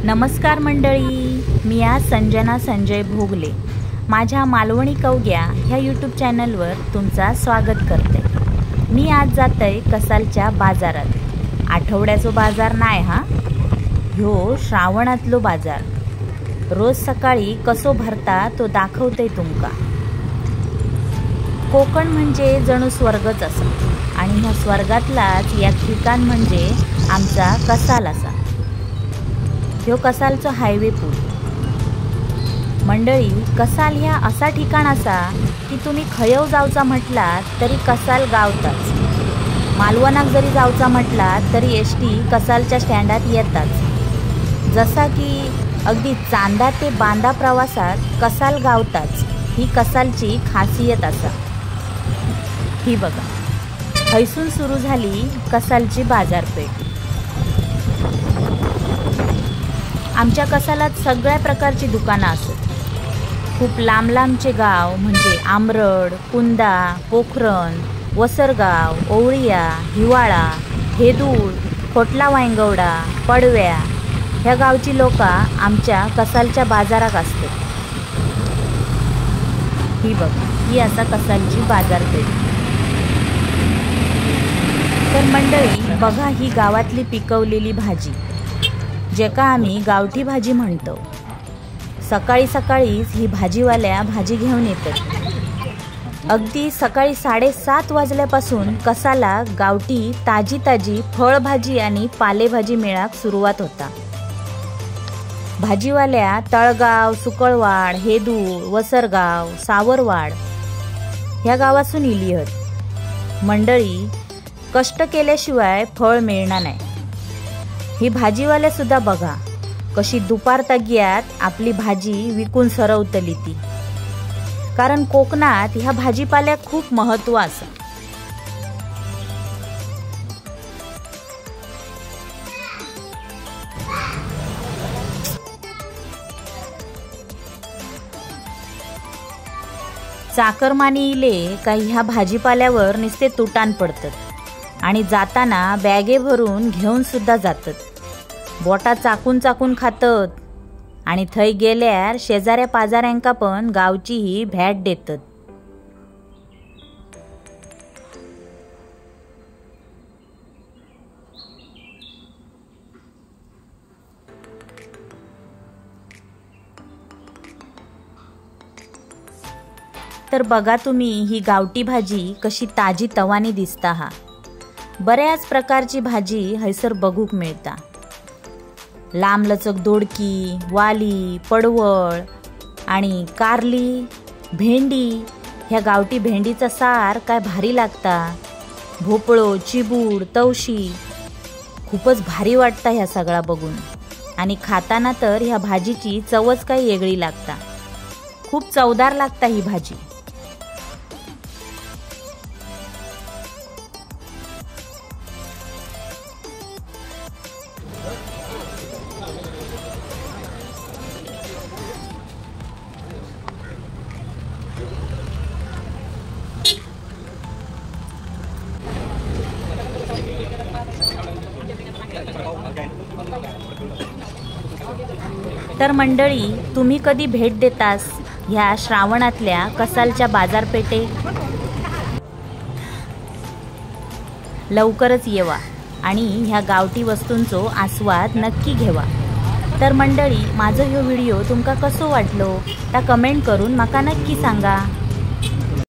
नमस्कार मंडळी, मी आज संजना संजय भोगले माझ्या मालवणी कवग्या ह्या यूट्यूब चॅनलवर तुमचा स्वागत करते। मी आज जातय कसालच्या बाजारात। आठवड्याचो बाजार नाही हा, ह्यो श्रावणातलो बाजार। रोज सकाळी कसो भरता तो दाखवते तुमका। कोकण म्हणजे जणू स्वर्गच असा आणि ह्या स्वर्गातलाच एक ठिकाण म्हणजे आमचा कसाल असा। ह्यो कसालचो हायवे पूल। मंडळी, कसाल ह्या असा ठिकाण असा की तुम्ही खयव जावचा म्हटलात तरी कसाल गावताच। मालवणाक जरी जावचा म्हटलात तरी एसटी कसालच्या स्टँडात येताच। जसा की अगदी चांदा ते बांदा प्रवासात कसाल गावताच ही कसालची खासियत असा। ही बघा, हैसून सुरू झाली कसालची बाजारपेठ। आमच्या कसालात सगळ्या प्रकारची दुकानं असत। खूप लांब लांबचे गाव म्हणजे आमरड, कुंदा, पोखरण, वसरगाव, ओवळिया, हिवाळा, हेदूळ, खोटला वायंगवडा, पडव्या ह्या गावची लोक आमच्या कसालच्या बाजारात असतात। ही बघा, ही असा कसालची बाजारपेठ। तर मंडळी बघा, ही गावातली पिकवलेली भाजी जेका आम्ही गावठी भाजी म्हणतो। सकाळी सकाळीच ही भाजीवाल्या भाजी घेऊन येतात। अगदी सकाळी 7:30 वाजल्यापासून कसाला गावठी ताजी ताजी फळभाजी आणि पालेभाजी मेळाक सुरुवात होता। भाजीवाल्या तळगाव, सुकळवाड, हेदूळ, वसरगाव, सावरवाड ह्या गावातून इली आहेत। मंडळी, कष्ट केल्याशिवाय फळ मिळणार नाही। ही भाजीवाले सुद्धा बघा कशी दुपार तग्यात आपली भाजी विकून सरवतली ती। कारण कोकणात ह्या भाजीपाल्याक खूप महत्त्व असं। चाकरमानी इले काही ह्या भाजीपाल्यावर नुसते तुटान पडतात आणि जाताना बॅगे भरून घेऊन सुद्धा जातात। बोटा चाकून चाकून खातात आणि थंय गेल्यार शेजाऱ्या पाजाऱ्यांका पण गावची ही भेट देतात। तर बघा तुम्ही ही गावठी भाजी कशी ताजी तवानी दिसता हा। बऱ्याच प्रकारची भाजी हैसर बघूक मिळता। लांबलचक दोडकी, वाली, पडवळ आणि कारली, भेंडी। ह्या गावठी भेंडीचा सार काय भारी लागता। भोपळो, चिबूड, तवशी खूपच भारी वाटता ह्या सगळा बघून। आणि खाताना तर ह्या भाजीची चवच काही वेगळी लागता। खूप चवदार लागता ही भाजी। तर मंडळी, तुम्ही कधी भेट देतास ह्या श्रावणातल्या कसालच्या बाजारपेठे? लवकरच येवा आणि ह्या गावठी वस्तूंचो आस्वाद नक्की घेवा। तर मंडळी, माझो ह्यो व्हिडिओ तुमका कसो वाटलो ता कमेंट करून माका नक्की सांगा।